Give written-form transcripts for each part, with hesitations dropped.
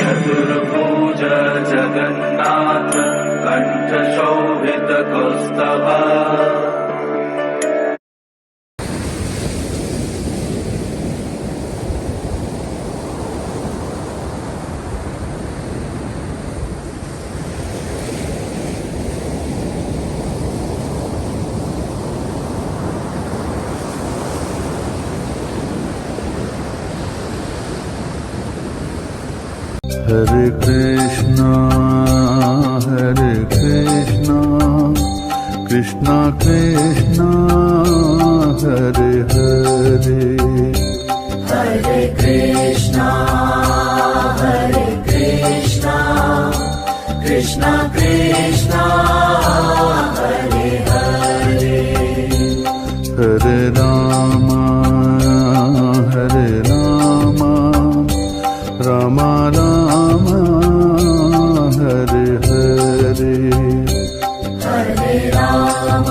Chaturbhuj Jagannath कंठशोभित Kaustubh. Hare Krishna Krishna Krishna Hare Hare, Hare Krishna Krishna Krishna Hare Hare, Hare Ram Ram Ram Hare Hare, Hare Ram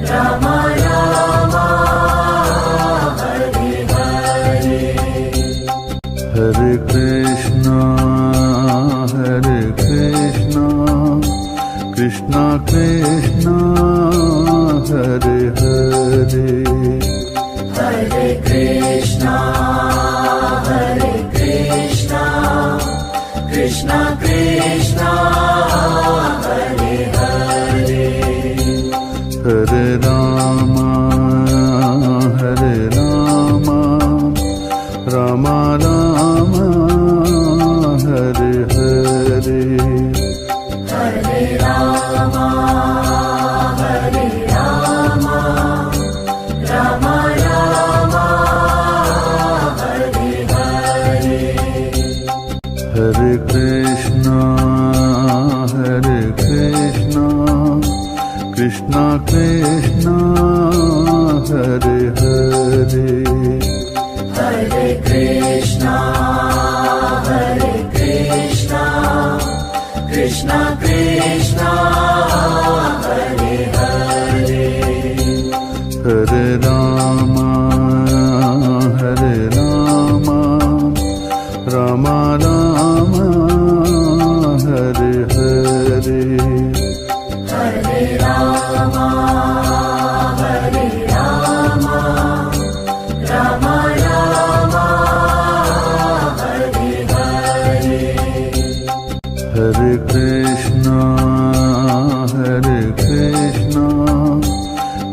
Ram Ram Hare Hare, Hare Krishna Krishna Krishna Hare Hare, Hare Krishna Krishna Krishna Hare Hare, Hare Ram Ram Ram Hare Hare, Hare Ram Ram Hare Hare, Hare Krishna Krishna Krishna Hare Hare, Hare Krishna Krishna Krishna Hare Hare, Hare Ram Ram Ram Hare Hare, Hare Ram Ram Hare Hare, Hare Krishna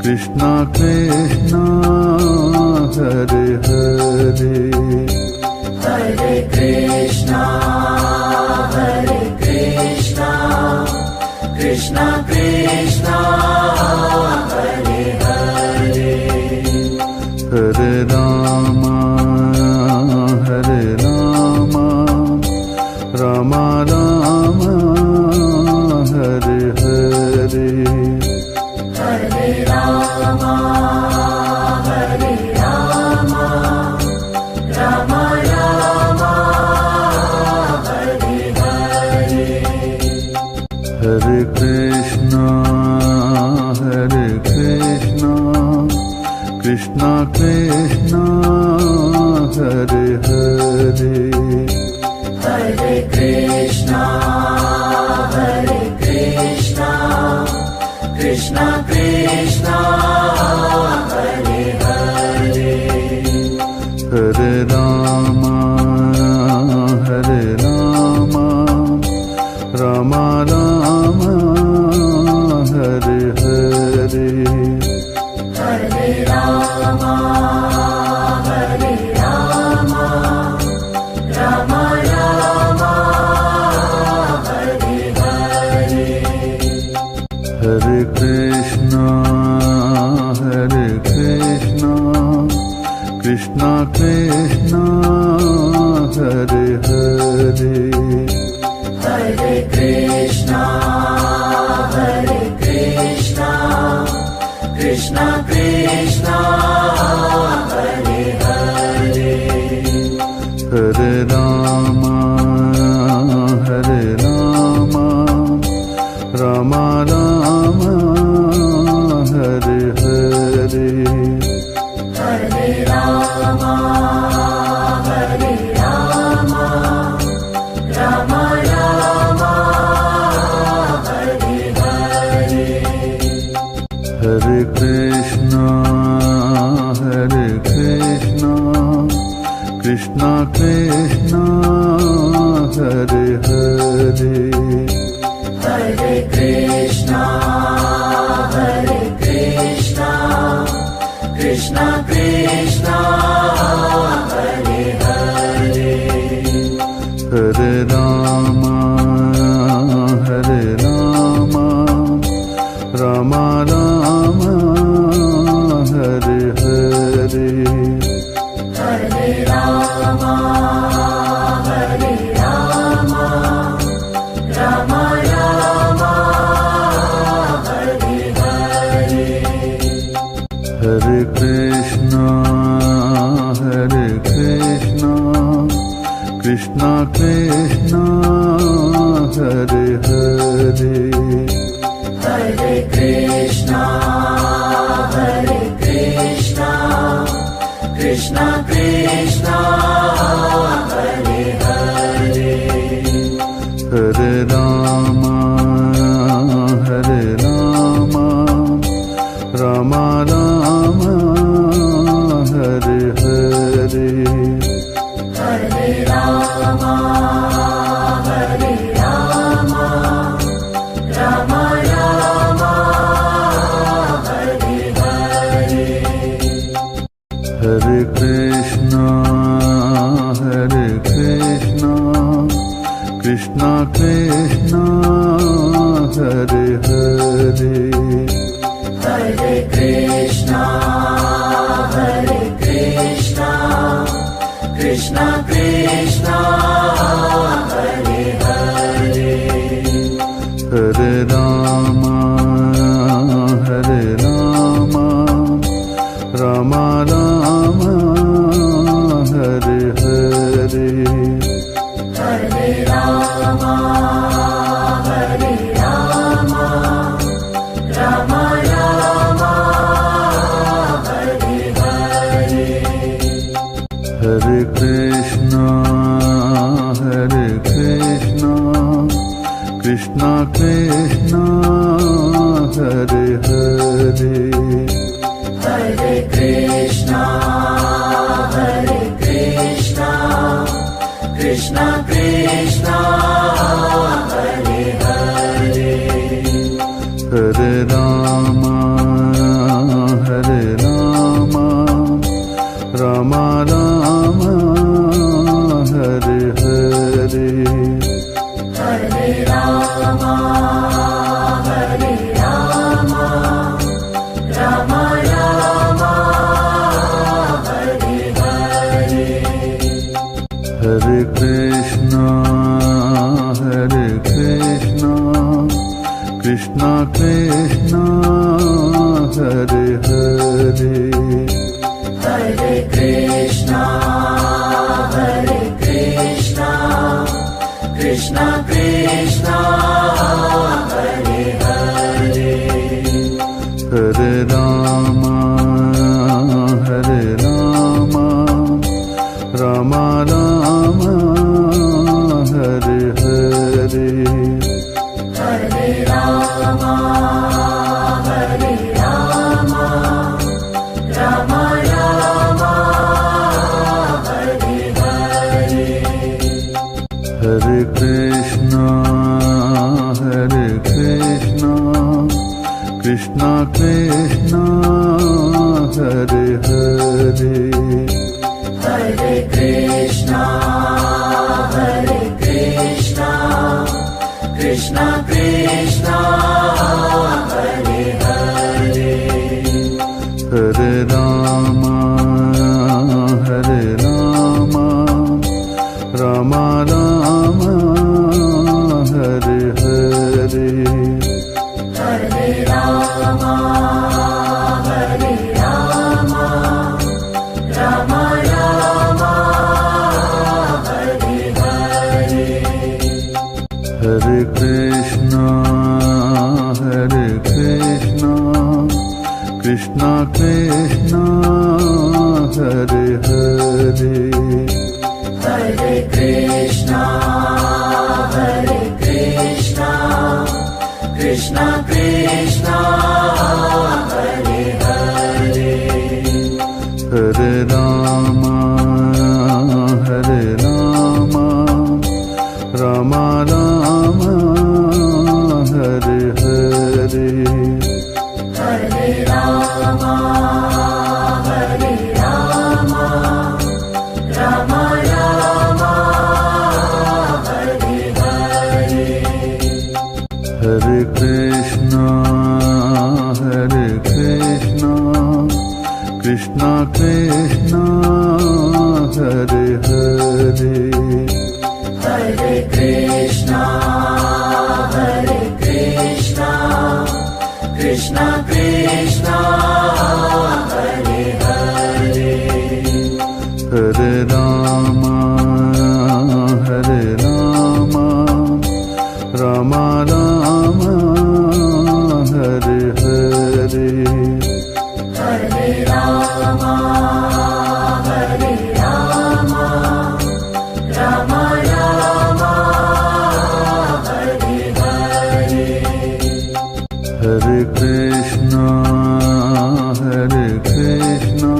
Krishna Krishna Hare Hare, Hare Krishna Krishna Krishna Hare Hare, Hare Ram Ram Ram Hare Hare, Hare Ram Ram Hare Hare, Hare Krishna Krishna Krishna Hare Hare, Hare Krishna Krishna Krishna Hare Hare, Hare Ram Ram Ram Hare Hare, Hare Ram Ram Hare Hare, Hare Krishna Krishna Krishna Hare Hare, Hare Krishna Krishna Krishna Hare Hare, Hare Ram Ram Ram Hare Hare, Hare Ram Krishna Krishna Hare Hare Hare Krishna Krishna Krishna Hare Hare Hare Rama Rama Rama Hare Hare Hare Rama Rama Rama Hare Hare Hare Krishna Krishna Krishna Hare Hare Hare Krishna Krishna Krishna Hare Hare Hare Rama Rama Rama Hare Hare Hare Rama Rama Rama Hare Hare Hare Krishna Krishna Krishna Hare Hare Hare Krishna Krishna Krishna Hare Hare Hare Rama Rama Rama Hare Hare Hare Rama Rama Rama Hare Hare Hare Krishna Krishna Krishna Hare Hare Hare Krishna Krishna Krishna Hare Hare Hare Rama Rama Rama Hare Hare Hare Rama Rama Rama Hare Hare Hare Krishna Krishna Krishna Hare Hare Hare Krishna Krishna Krishna Hare Hare Hare Rama Rama Rama Hare Hare Hare Rama Rama Rama Hare Hare Hare Krishna Krishna Krishna Hare Hare Hare Krishna Krishna Krishna Hare Hare Hare Rama Rama Rama Hare Hare Hare Rama Rama Rama Hare Hare Hare Krishna Krishna Krishna Hare Hare Hare Krishna Krishna Krishna Hare Hare Hare Rama Hare Hare Hare Krishna, Hare Krishna, Krishna Krishna, Hare Hare, Hare Rama, Hare Rama, Rama Rama, Hare Hare, Hare Rama, Hare Rama, Rama Rama, Hare Hare, Hare Krishna, Hare Krishna,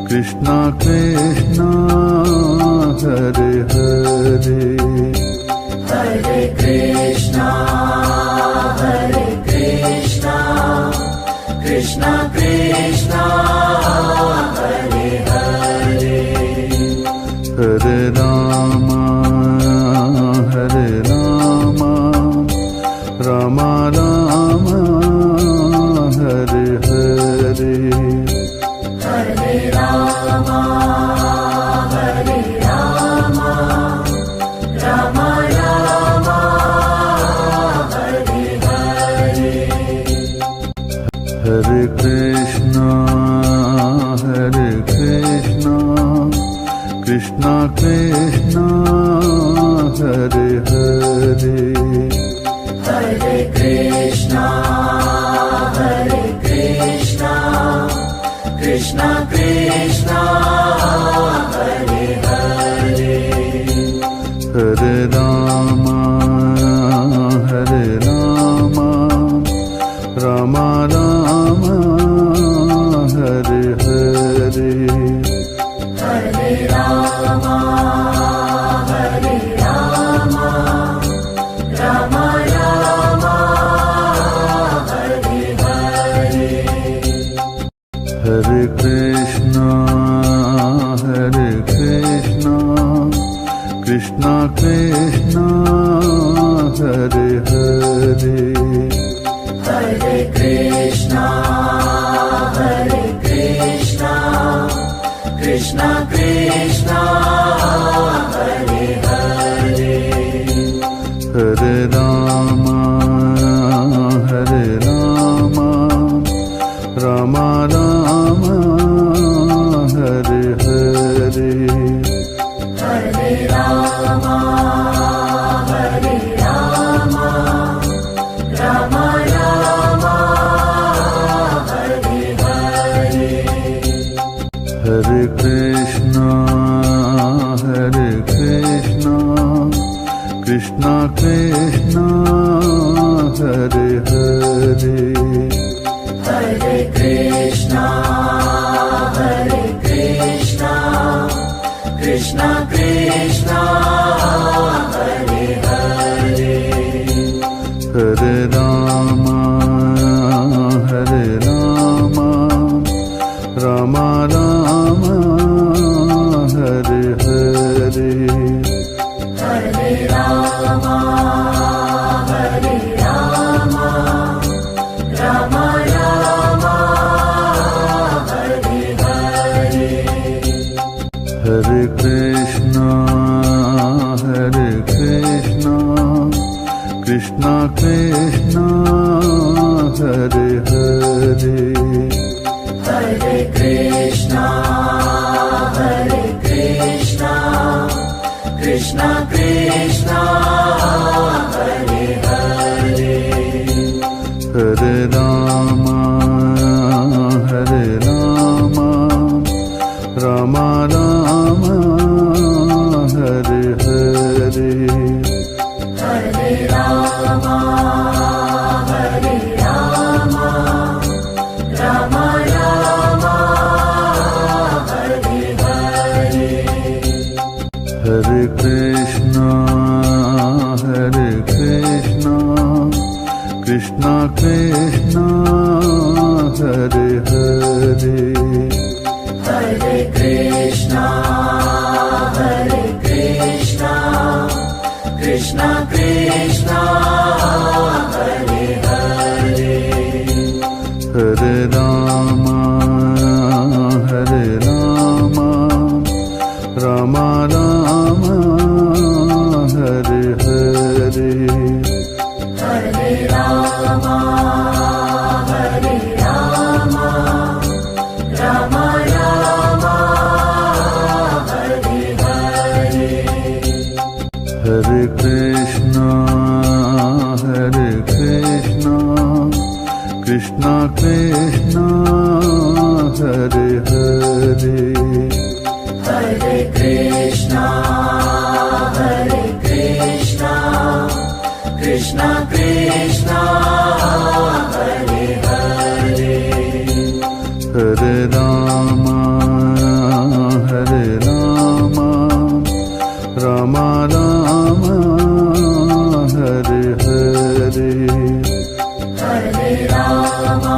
Krishna Krishna, Hare Hare, Hare Krishna, Hare Krishna, Krishna Krishna, Hare Hare, Hare Rama, Hare Rama, Rama Rama, Hare Hare, Hare Rama, Hare Rama, Rama Rama, Hare Hare, Hare Krishna, Hare Krishna, Krishna Krishna, Hare Hare, Hare Krishna, Hare Krishna, Krishna Krishna, Hare Hare, Hare Rama, Hare Rama, Rama Rama, Hare Hare, Hare Rama, Hare Rama, Rama Rama, Hare Hare, Hare Krishna, Hare Krishna, Krishna Krishna, Hare Hare, Hare Krishna, Hare Krishna, Krishna Krishna, Hare Hare, Hare Rama, Hare Rama, Rama Rama, Hare Hare, Hare Rama, Hare Rama, Rama Rama, Hare Hare, Hare Krishna, Hare Krishna, Krishna Krishna, Hare Hare, Hare Krishna, Hare Krishna, Krishna Krishna, Hare Hare, Hare Rama, Hare Rama, Rama Rama, Hare Hare, Hare Rama, Hare Rama, Rama Rama, Hare Hare, Hare Krishna, Hare Krishna, Krishna Krishna, Hare Hare, Hare Krishna, Hare Krishna, Krishna Krishna, Hare Hare, Hare Rama, Hare Rama, Rama Rama, Hare Hare, Hare Rama, Hare Rama, Rama Rama, Hare Hare, Hare Krishna, Hare Krishna, Krishna Krishna, Hare Hare, Hare Krishna, Hare Krishna, Krishna Krishna, Hare Hare, Hare Rama, Hare Rama, Rama Rama Hare Hare Hare Rama, Hare Rama, Rama Rama, Hare Hare. Hare Krishna, Krishna Krishna, Hare Hare. Hare Krishna, Krishna Krishna, Hare Hare. Hare Rama, Rama Rama, Hare Hare. Hare Rama,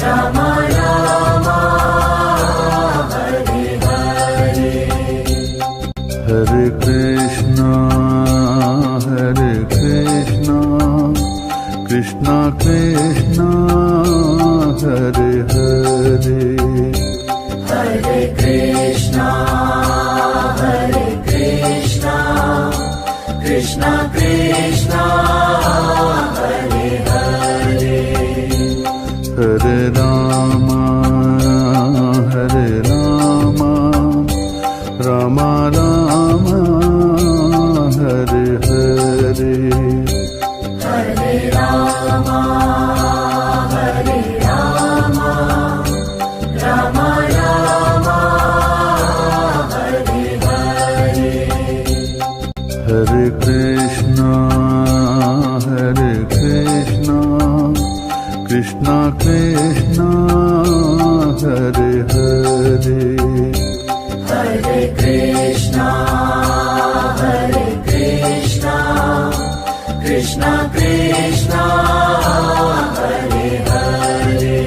Rama Rama, Hare Hare. Hare Krishna, Krishna Krishna, Hare Hare. Hare Krishna, Krishna Krishna, Hare Hare. Hare Rama, Rama Rama, Hare Hare. Hare Rama, Rama Rama, Hare Hare. Hare Krishna, Krishna Krishna, Hare Hare. Hare Krishna, Krishna Krishna, Hare Hare.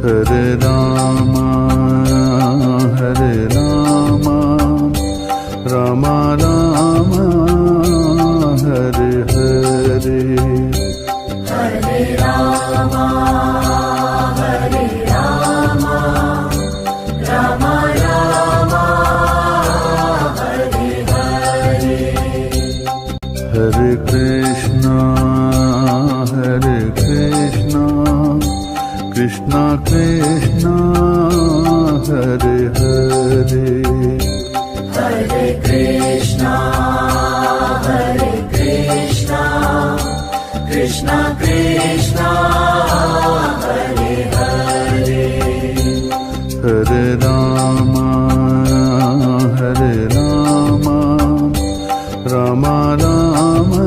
Hare Rama, Rama Rama, Hare Hare. Hare Rama, Rama Rama, Hare Hare. Hare Krishna, Krishna Krishna, Hare Hare. Hare Krishna, Krishna Krishna, Hare Hare. Hare Rama, Rama Rama,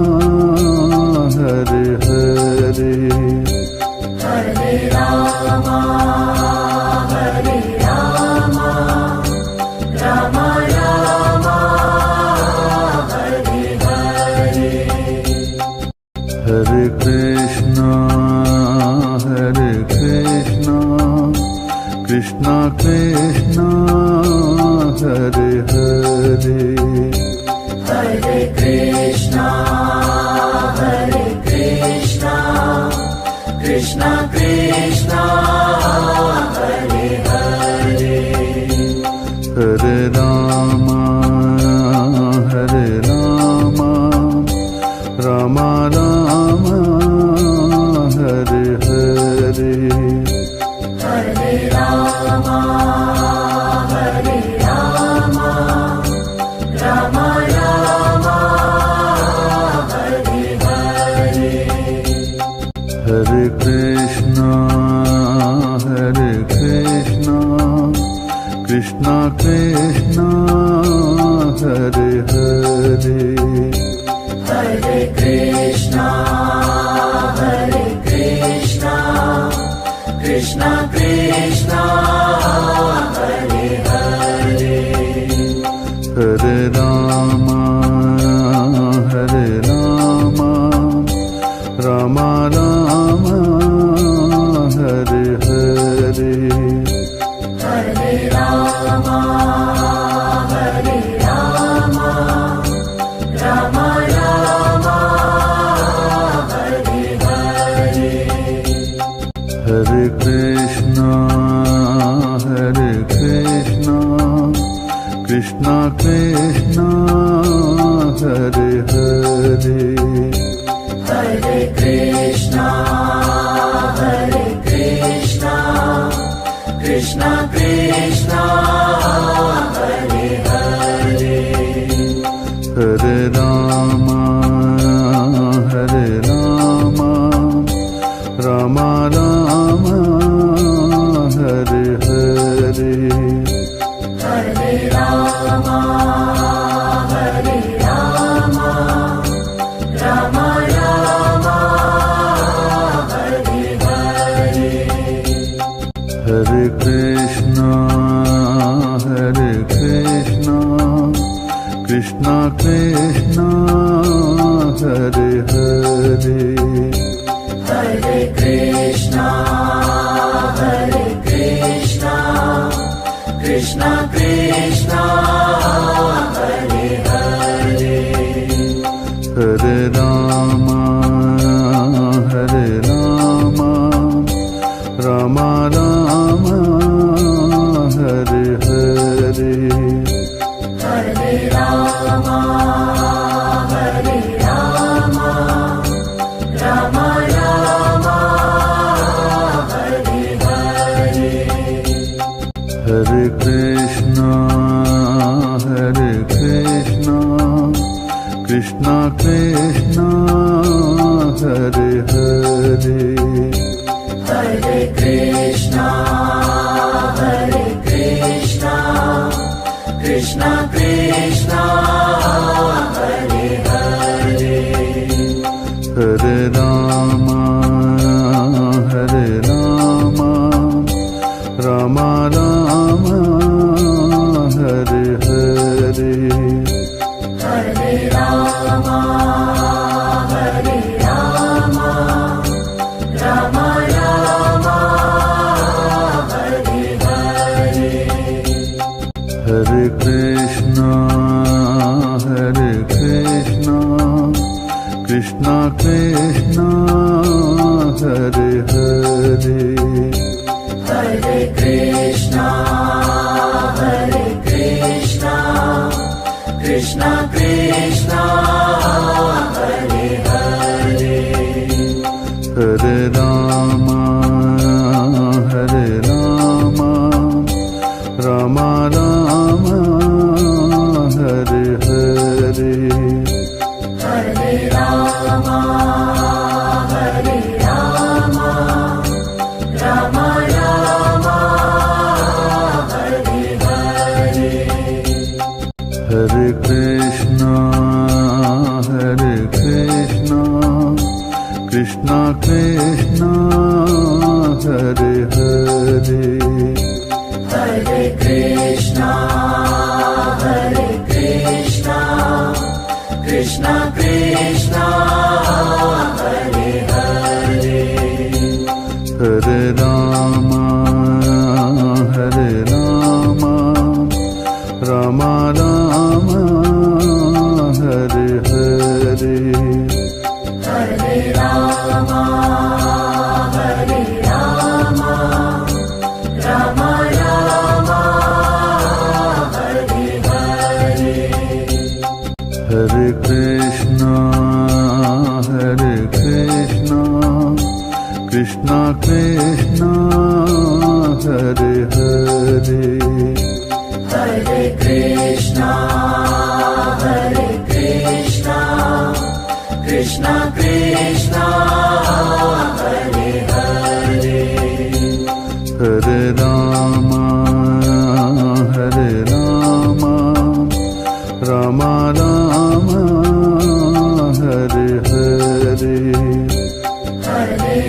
Hare Hare. Hare Rama, Rama Rama, Hare Hare. Hare Krishna, Krishna Krishna, Hare Hare. Hare Krishna, Krishna Krishna, Hare Hare. Hare Rama, Rama Rama, Hare Hare. Hare Rama, Rama Rama, Hare Hare. Hare Krishna, Krishna Krishna, Hare Hare. Hare Krishna, Krishna Krishna, Hare Hare. Hare Rama, Rama Rama, Hare Hare. Hare Rama, Rama Rama, Hare Hare. Hare Krishna, Krishna Krishna Hare Hare Hare Rama Hare Rama Rama Rama Hare Hare Hare Rama Hare Rama Rama Rama Hare Hare Hare Krishna Krishna Krishna Hare Hare Hare Krishna Krishna Krishna Hare Hare Hare Rama Rama Rama Hare Hare Hare Rama Rama Rama Hare Hare Hare Krishna Krishna Krishna Hare Hare Hare Krishna Krishna Krishna Hare Hare Hare Rama Rama Rama Hare Hare Hare Rama Rama Rama Hare Hare Hare Krishna Krishna Krishna Hare Hare Hare Krishna Krishna Krishna Hare Hare Hare Rama Rama Rama Hare Hare Hare Rama Rama Rama Hare Hare Hare Krishna Krishna Krishna Hare Hare Hare Krishna Krishna Krishna Hare Hare Hare Rama Rama Rama Hare Hare Hare Rama Rama Rama Hare Hare Hare Krishna Krishna Krishna Hare Hare Hare Krishna Krishna Krishna Hare Hare Hare Rama Rama Rama Hare Hare Hare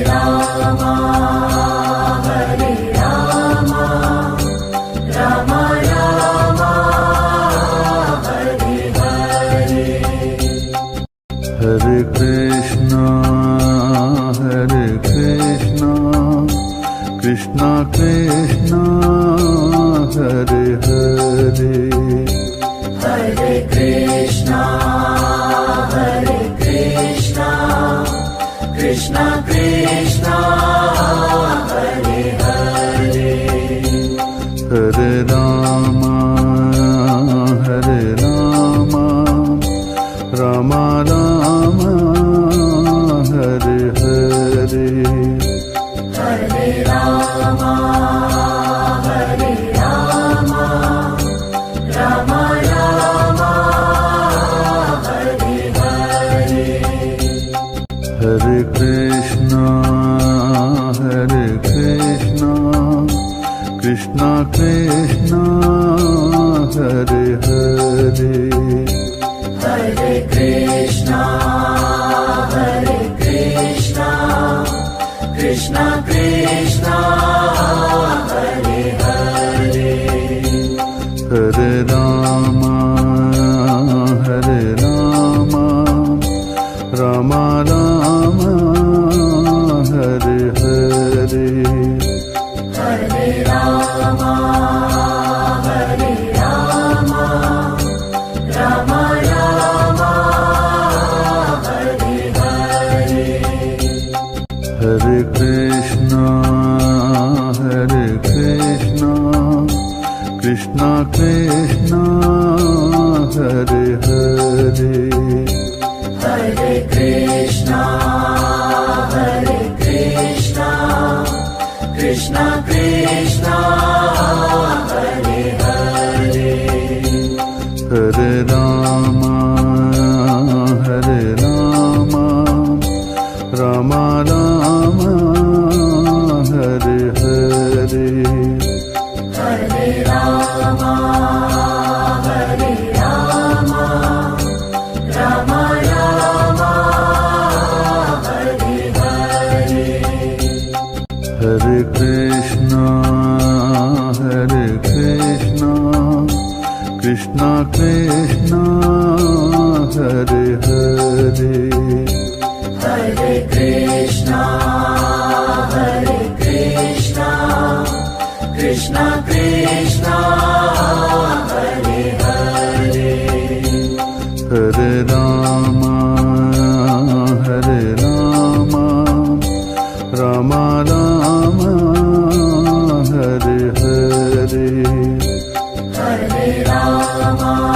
Rama Rama Rama Hare Hare Hare Krishna Krishna Krishna Hare Hare Hare Krishna Krishna Krishna Hare Hare Hare Rama Rama Rama Hare Hare Hare Rama Krishna Krishna Krishna Hare Hare Hare Krishna Krishna Krishna Hare Hare Hare Rama Rama Rama Hare Hare Hare Rama Rama Rama Hare Hare Hare Krishna Krishna Krishna Hare Hare Hare Krishna Krishna Krishna Hare Hare Hare Rama Rama Rama Hare Hare Hare Rama Rama Rama Hare Hare Hare Krishna Krishna Krishna Hare Hare Hare Krishna Krishna Krishna Hare Hare Hare Rama Rama Rama Hare Hare Hare Rama Rama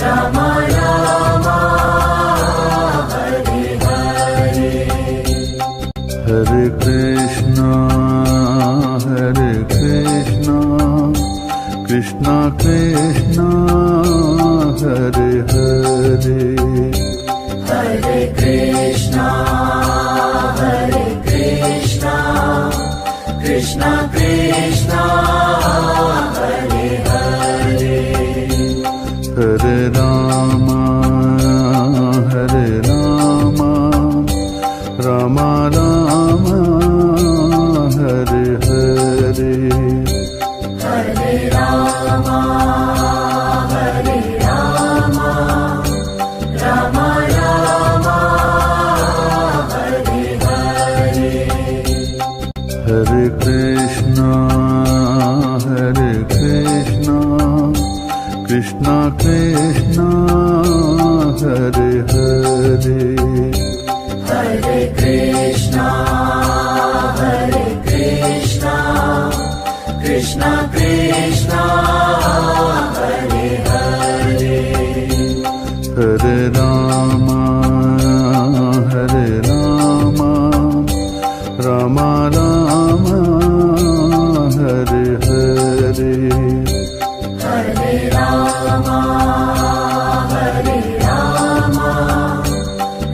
Rama Hare Hare Hare Krishna Krishna Krishna Hare Hare Hare Krishna Krishna Krishna Hare Hare Hare Rama Rama Rama Hare Hare Hare Rama Rama Rama Hare Hare Hare Krishna Krishna Krishna Hare Hare Hare Krishna Krishna Krishna Hare Hare Hare Rama Rama Rama Hare Hare Hare Rama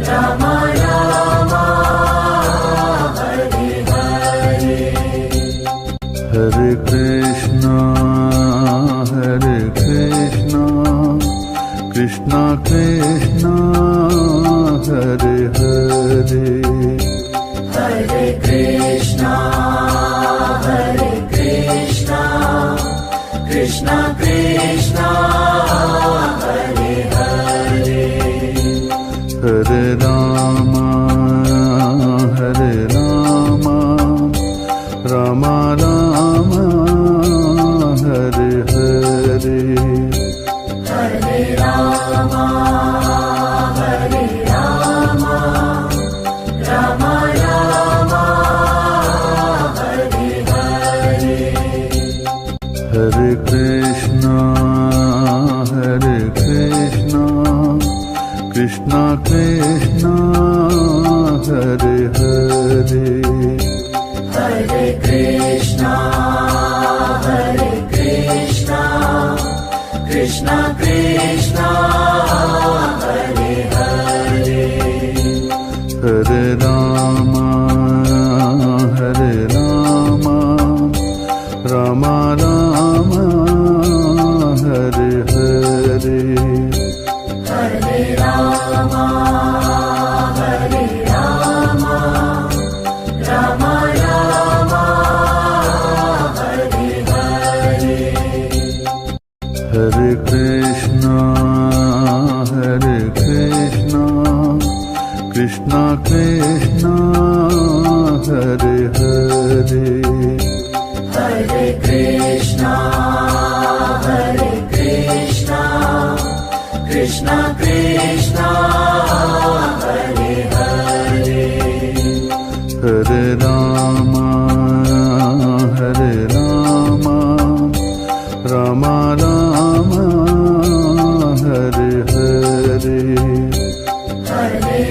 Rama Rama Hare Hare Hare Krishna Krishna Krishna Hare Hare Hare Krishna Krishna Krishna Hare Hare Hare Rama Rama Rama Hare Hare Hare Rama Rama Rama Hare Hare Hare Krishna Krishna Krishna Hare Hare Hare Krishna Krishna Krishna Hare Hare Hare Rama Rama Hare Rama Rama Rama Hare Hare Hare Rama Hare Rama Rama Rama Hare Hare Hare Krishna Krishna Krishna Hare Hare Hare Krishna Krishna Krishna Hare Hare Hare Rama Rama Rama Hare Hare Hare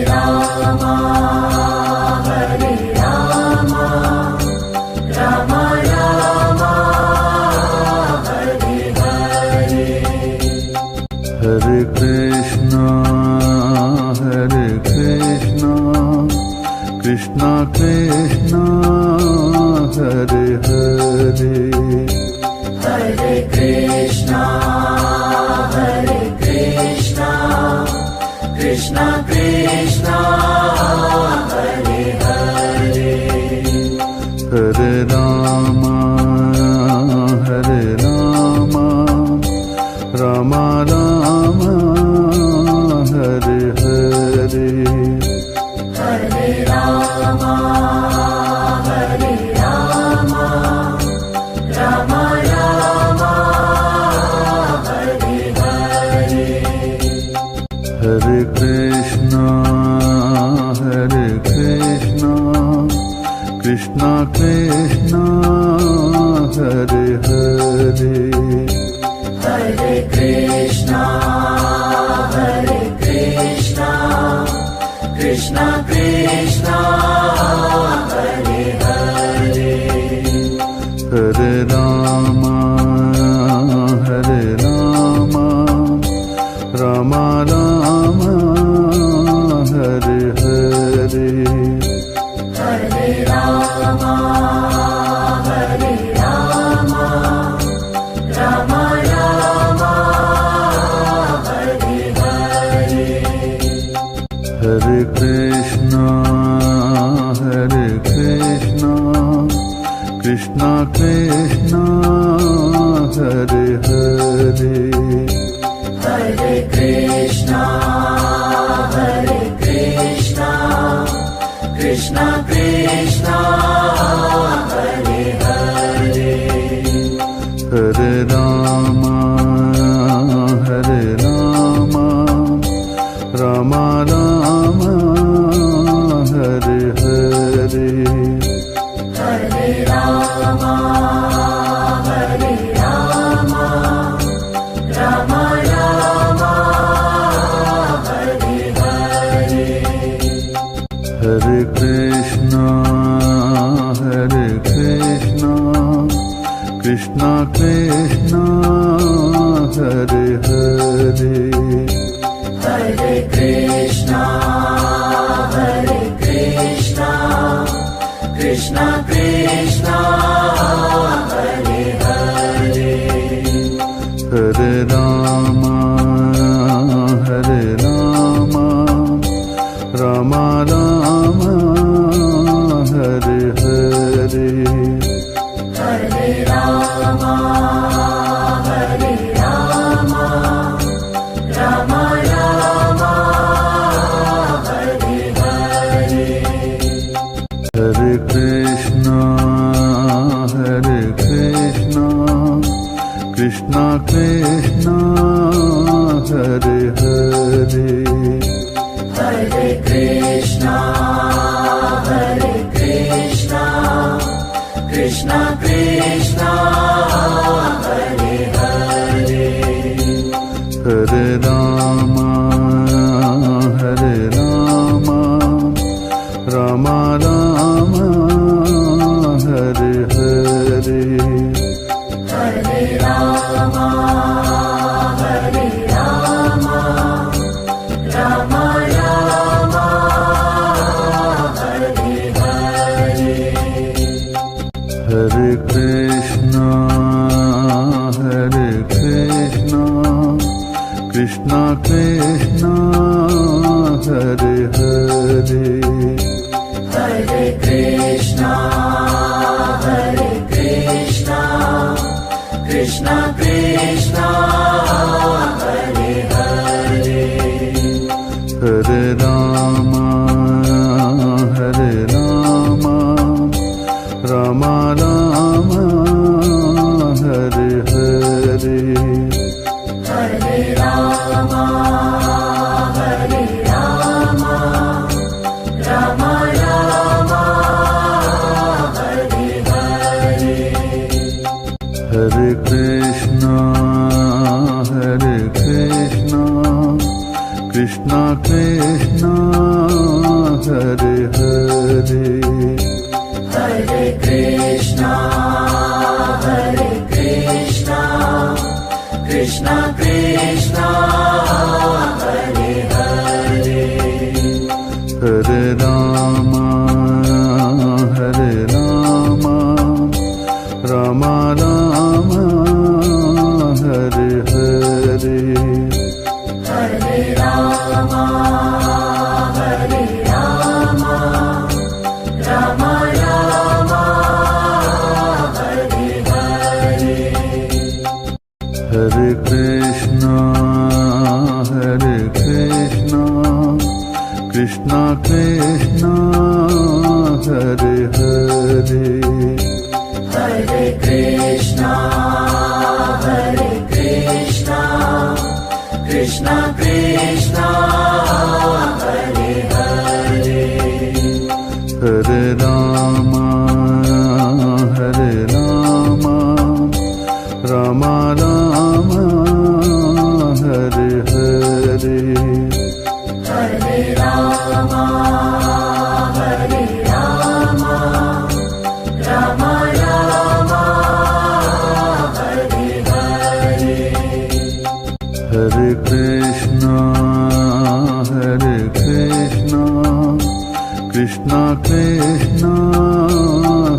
Rama Rama Rama Hare Hare Hare Krishna Krishna Krishna Hare Hare Hare Krishna Krishna Krishna Hare Hare Hare Rama Rama Rama Hare Hare Hare Rama Rama Rama Hare Hare Hare Krishna Krishna Krishna Hare Hare Hare Krishna Krishna Krishna Hare Hare Hare Rama Rama Rama Hare Hare Hare Rama Rama Rama Hare Hare Hare Krishna Krishna Krishna Hare Hare Hare Krishna Krishna Krishna Hare Hare Hare Rama Rama Rama Hare Hare Hare Rama Rama Rama Hare Hare Hare Krishna Krishna Krishna Hare Hare Hare Krishna Krishna Krishna Hare Hare Hare Rama Rama Rama Hare Hare Hare Rama Rama Rama Hare Hare Hare Krishna Krishna Krishna Hare Hare Hare Krishna Krishna Krishna Hare Hare Hare Rama Rama Rama Hare Hare Hare Rama Rama Rama Hare Krishna Krishna Krishna Hare Hare Hare Rama Rama Rama Hare Hare Hare Rama Rama Rama Hare Hare Hare Krishna Krishna Krishna Hare Hare Hare Krishna Krishna Krishna Hare Hare Hare Rama Rama Rama Hare Hare Hare Rama Rama Rama Hare Hare Hare Krishna Krishna Krishna Hare Hare Hare Krishna Krishna Krishna Hare Hare Hare Rama Rama Rama Hare Hare Hare Rama Rama Rama Hare Hare Hare Krishna Krishna Krishna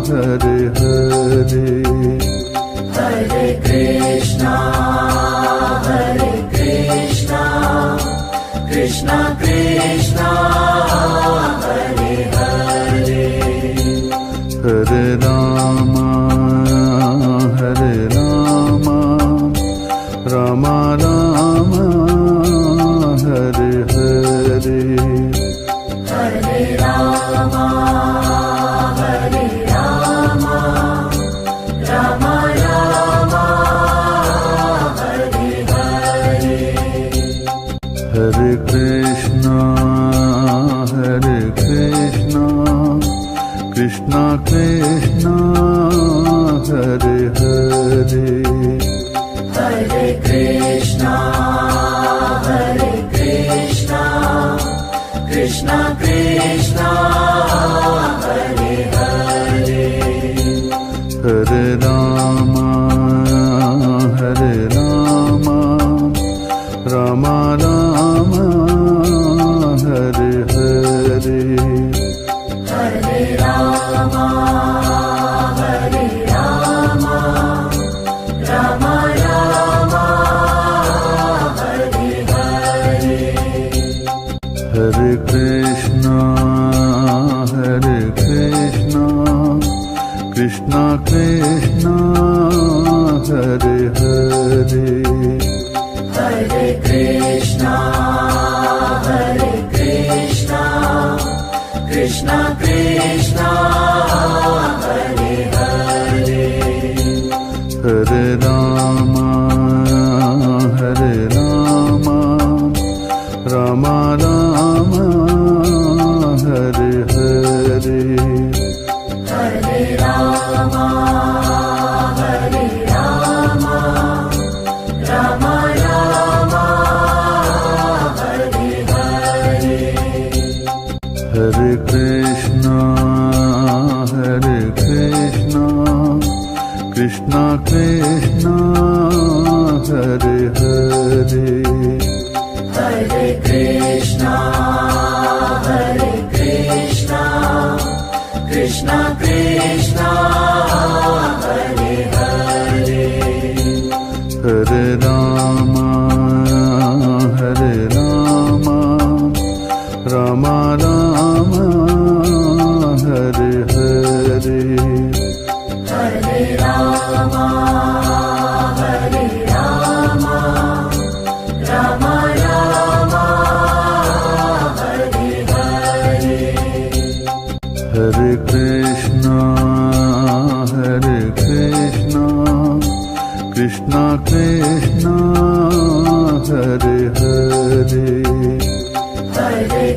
Hare Hare Hare Krishna Krishna Krishna Hare Hare Hare Rama Rama Rama Hare Hare Hare Rama Rama Rama Hare Hare Hare Krishna Krishna Krishna Hare Hare Hare Krishna Krishna Krishna Hare Hare Hare Rama Rama Rama Hare Hare Hare Rama Rama Rama Hare Hare Hare Krishna Krishna Krishna Hare Hare Hare Krishna Krishna Krishna Hare Hare Hare Rama Rama Rama Hare Hare Hare Rama Rama Rama Hare Hare Hare Krishna Krishna Krishna Hare Hare Hare Krishna Krishna Krishna Hare Hare Hare Rama Rama Rama Hare Krishna Krishna Krishna Hare Hare Hare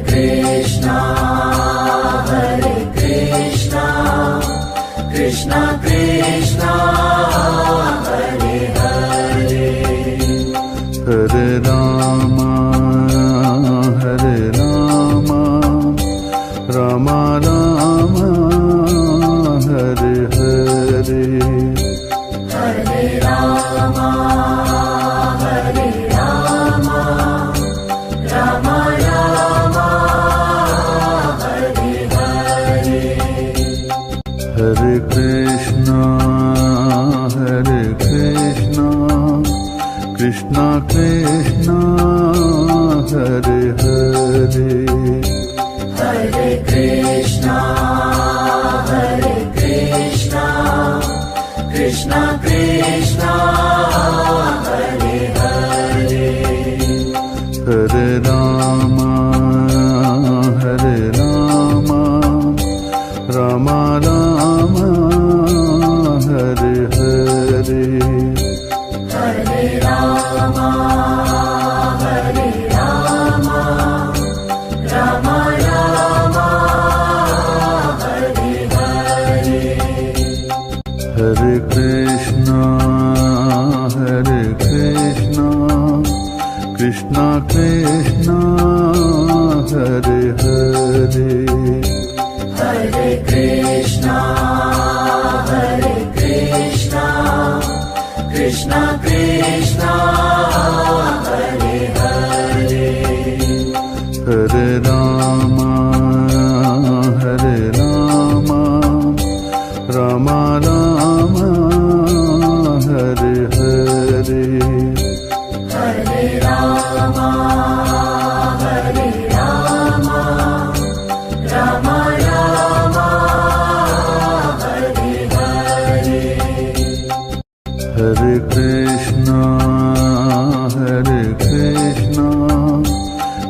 Krishna Krishna Krishna Hare Hare Hare Rama Rama Rama Hare Hare Hare Rama Rama Rama Hare Hare Hare Krishna Krishna Krishna Hare Hare Hare Krishna Krishna Krishna Hare Hare Hare Rama Rama Rama Hare Hare Hare Rama Rama Rama Hare Hare Hare Krishna Krishna Krishna Hare Hare Hare Krishna Krishna Krishna Hare Hare Hare Rama Rama Rama Hare Hare Hare Rama Rama Rama Hare Hare Hare Krishna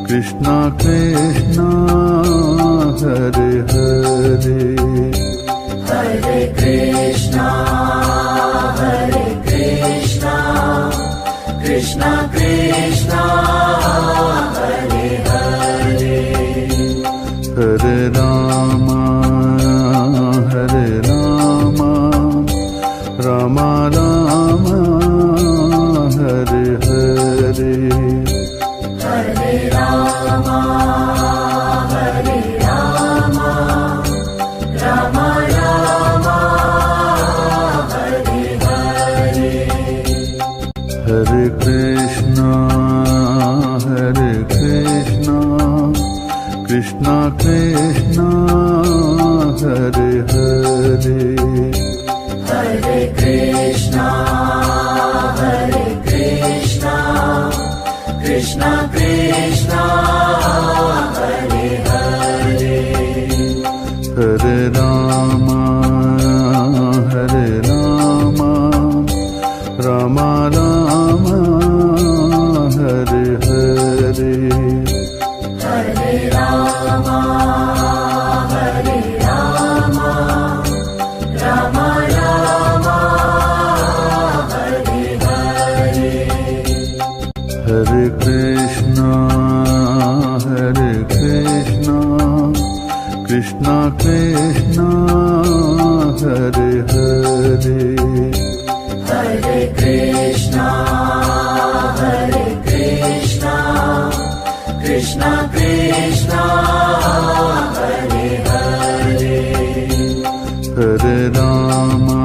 Krishna Krishna Hare Hare Hare Krishna Krishna Krishna Hare Hare Hare Rama Rama Rama Hare Hare Hare Rama Rama Rama Hare Hare Hare Krishna Krishna Krishna Hare Hare Hare Krishna Krishna Krishna Hare Hare Hare Rama Rama Rama Hare Hare Hare Rama Rama Rama Hare Hare Hare Krishna Krishna Krishna Hare Hare Hare Krishna Krishna Krishna Hare Hare Hare Rama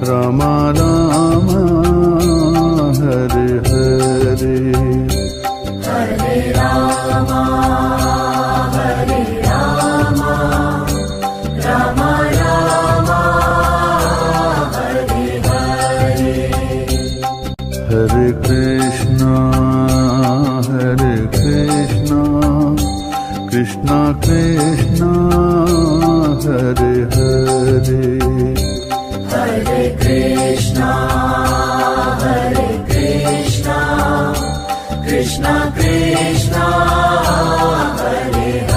Rama Rama Hare Hare Hare Rama Rama Rama Hare Hare Hare Krishna Krishna Krishna Hare Hare Hare Krishna Krishna Krishna Hare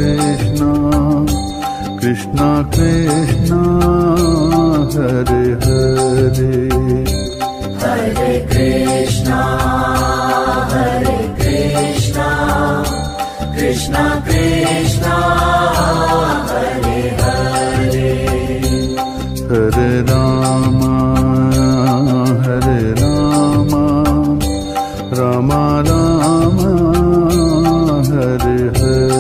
Krishna Krishna Krishna Hare Hare Hare Krishna Krishna Krishna Hare Hare Hare Rama Rama Rama Hare Hare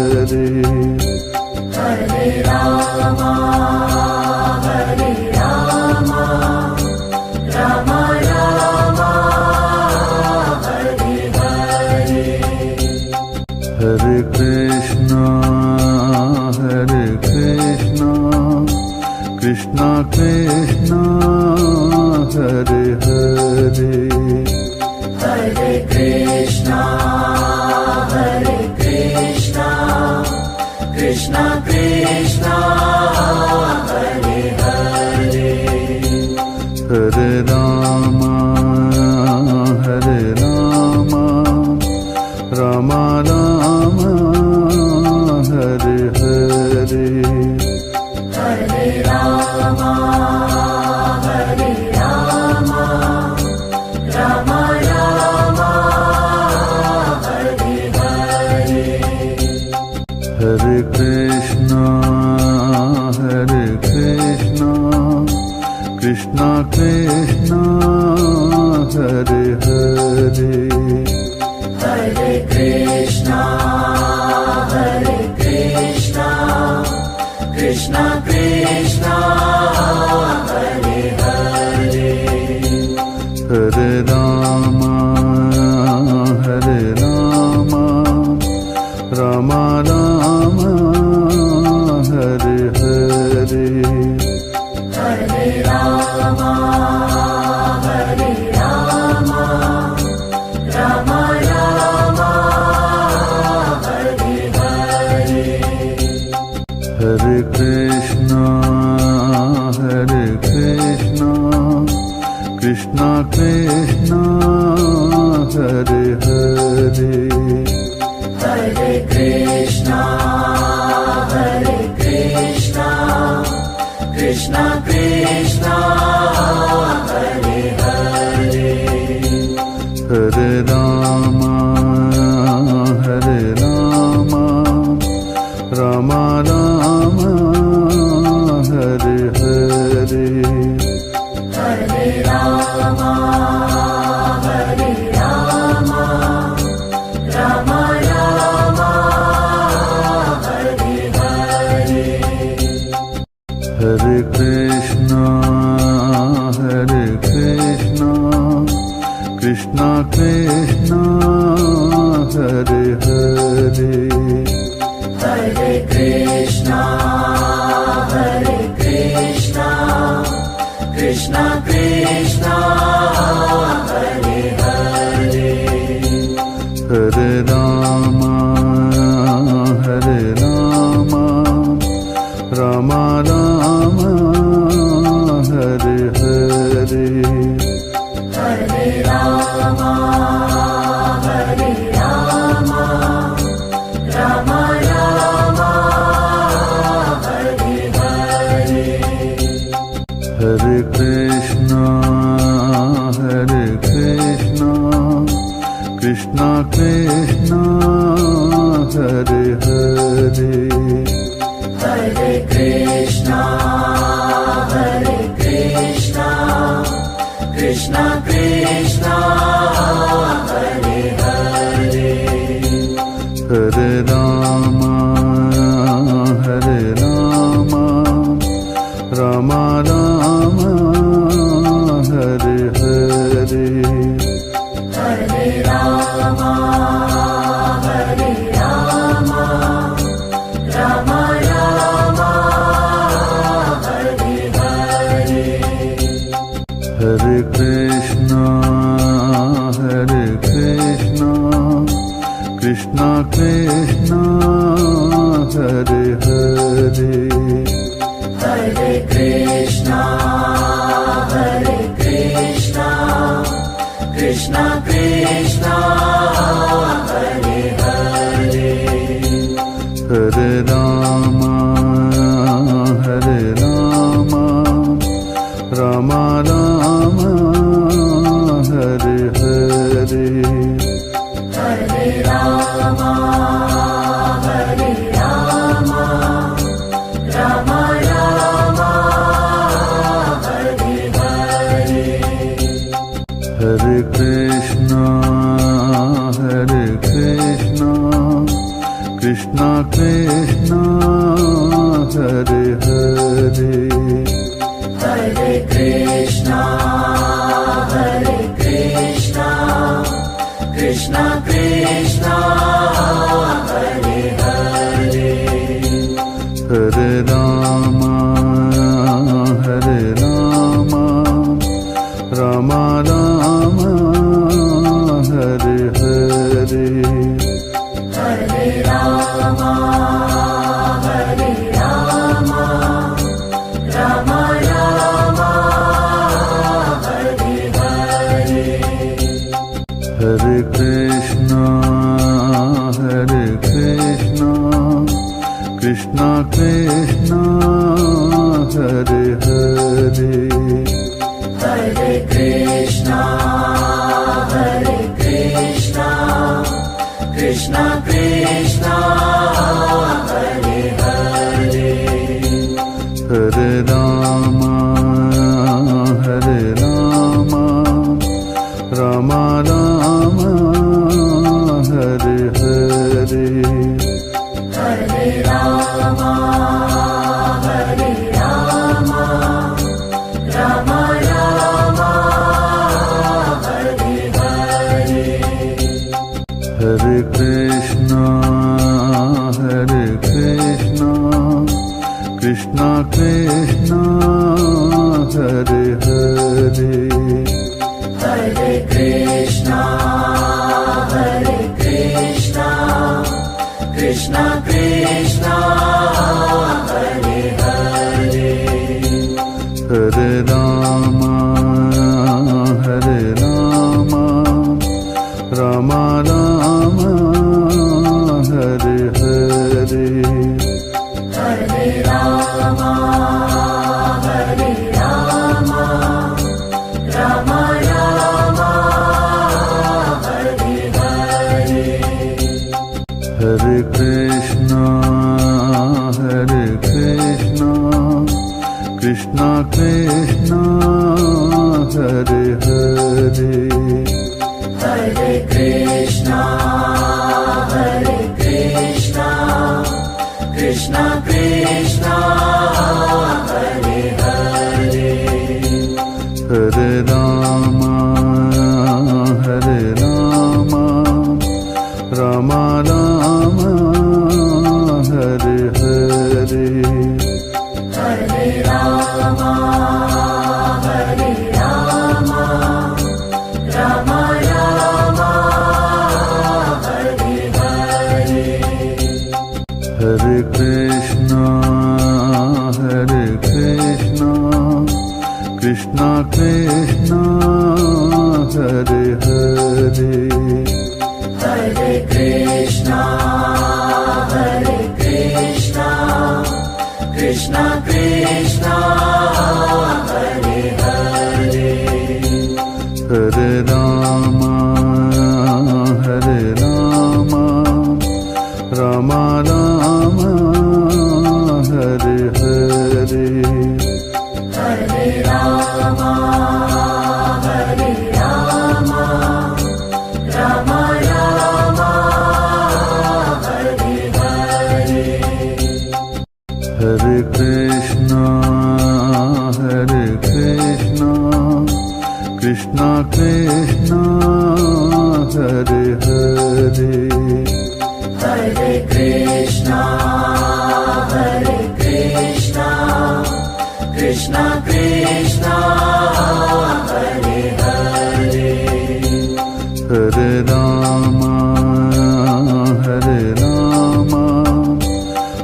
Hare Rama Rama Rama Hare Hare Hare Krishna Krishna Krishna Hare Hare Hare Krishna Krishna Krishna Hare Hare Hare Rama Rama Rama Hare Hare Hare Rama Rama Rama Hare Hare Hare Krishna Krishna Krishna Hare Hare Hare Krishna Krishna Krishna Hare Hare Hare Rama Rama Rama Hare Hare Hare Rama Rama Rama Hare Hare Hare Krishna Krishna Krishna Hare Hare Hare Krishna Krishna Krishna Hare Hare Hare Rama Rama Rama Hare Hare Hare Rama Rama Rama Hare Hare Hare Krishna Krishna Krishna Hare Hare Hare Krishna Krishna Krishna Hare Hare Hare Rama Rama Rama Hare Hare Hare Rama Rama Rama Hare Hare Hare Krishna Krishna Krishna Hare Hare Hare Krishna Krishna Krishna Hare Hare Hare Rama Rama Rama Hare Hare Hare Rama Rama Rama Hare Hare Hare Krishna Krishna Krishna Hare Hare Hare Krishna Krishna Krishna Hare Hare Hare Rama Rama Hare Rama Rama Rama Hare Hare Hare Rama Hare Rama Rama Rama Hare Hare Hare Krishna Krishna Krishna Hare Hare Hare Krishna Krishna Krishna Hare Hare Hare Rama Rama Rama Hare Hare Hare Rama Rama Rama Hare Hare Hare Krishna Krishna Krishna Hare Hare Hare Krishna Krishna Krishna Hare Hare Hare Rama Rama Rama Hare Hare Hare Rama Rama Rama Hare Hare Hare Krishna Krishna Krishna Hare Hare Hare Krishna Krishna Krishna Hare Hare Hare Rama Rama Rama Hare Hare Hare Rama Rama Rama Hare Hare Hare Krishna Krishna Krishna Hare Hare Hare Krishna Krishna Krishna Hare Hare Hare Rama Rama Rama Hare Hare Hare Rama Rama Rama Hare Hare Hare Krishna Krishna Krishna Hare Hare Hare Krishna Krishna Krishna Hare Hare Hare Rama Rama Rama Hare Hare Hare Rama Rama Rama Hare Hare Hare Krishna Krishna Krishna Hare Hare Hare Krishna Krishna Krishna Hare Hare Hare Rama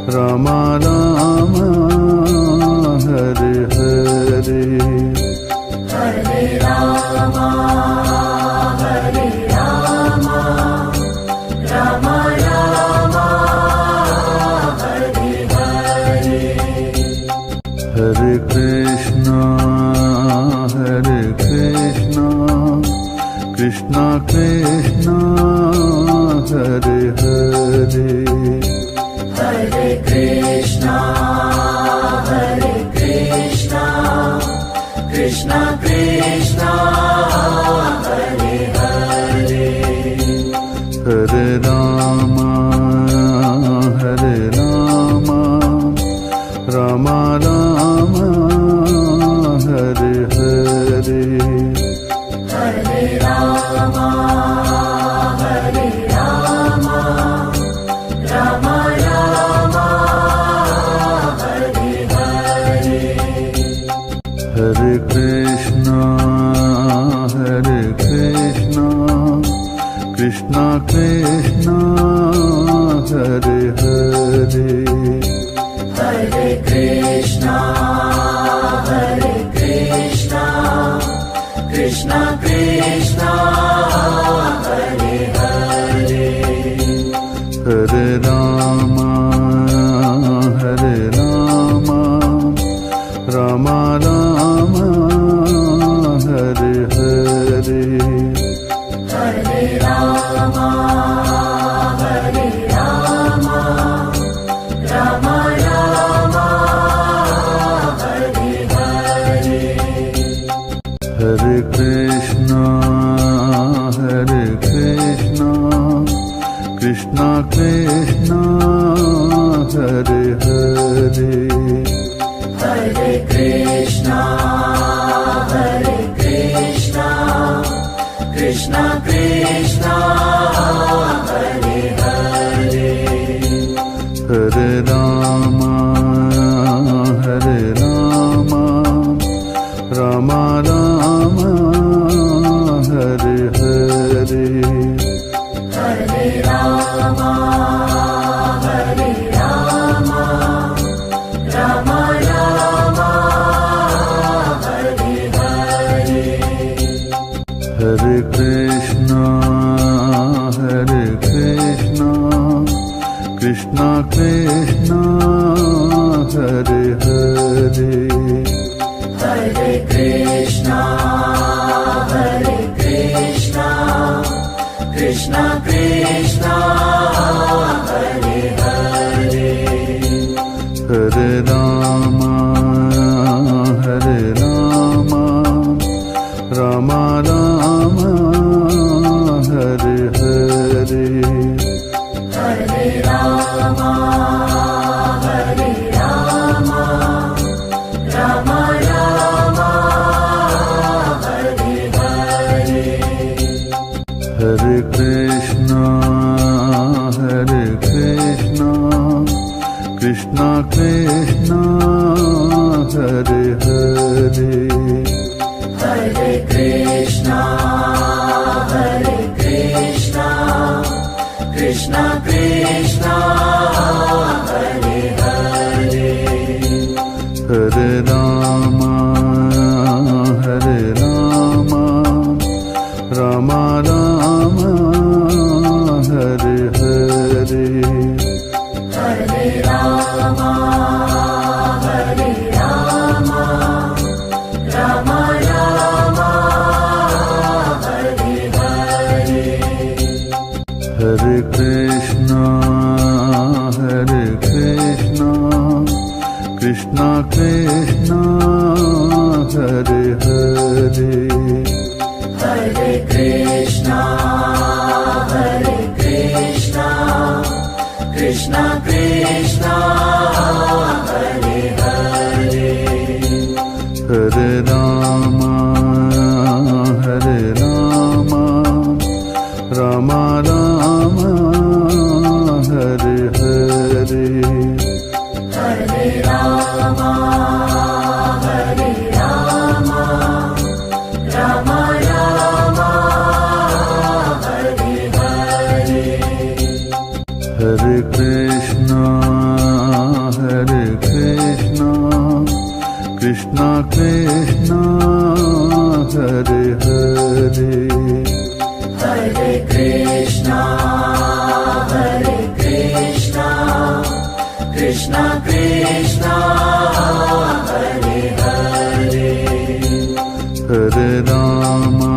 Rama Rama Krishna, Hare Krishna, Krishna Krishna, Hare Hare, Hare Rama, Hare Rama, Rama Rama, Hare Hare, Hare Rama, Hare Rama, Rama Rama, Hare Hare, Hare Krishna, Krishna Krishna, Hare Hare, Hare Krishna, Krishna Krishna, Hare Hare, Hare Rama, Rama Rama, Hare Hare, Hare Rama, Rama Rama, Hare Hare, Hare Krishna, Krishna Krishna, Hare Hare, Hare Krishna, Krishna Krishna, Hare Hare, Hare Rama, Rama Rama, Hare Hare, Hare Rama, Rama Rama, Hare Hare, Hare Krishna, Krishna Krishna, Hare Hare, Hare Krishna, Krishna Krishna, Hare Hare, Hare Rama, Rama Rama, Hare Hare, Hare Rama, Rama Rama, Hare Hare, Hare Krishna, Krishna Krishna, Hare Hare, Hare Krishna, Krishna Krishna, Hare Hare, Hare Rama, Rama Rama, Hare Hare, Hare Rama, Rama Rama, Hare Hare, Hare Krishna, Krishna Krishna, Hare Hare, Hare Krishna, Krishna Krishna, Hare Hare, Hare Rama, Rama Rama, Hare Hare, Hare Rama, Rama Rama, Hare Hare, Hare Krishna, Krishna Krishna, Hare Hare, Hare Krishna, Krishna Krishna, Hare Hare, Hare Rama,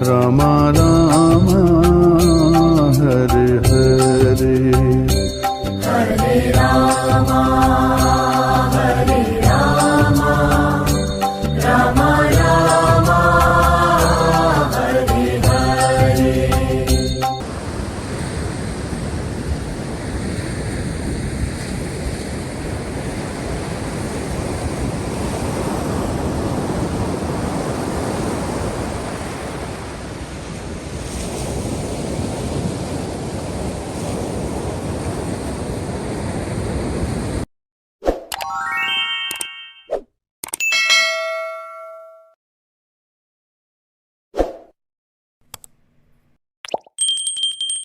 Rama Rama, Hare Hare, Hare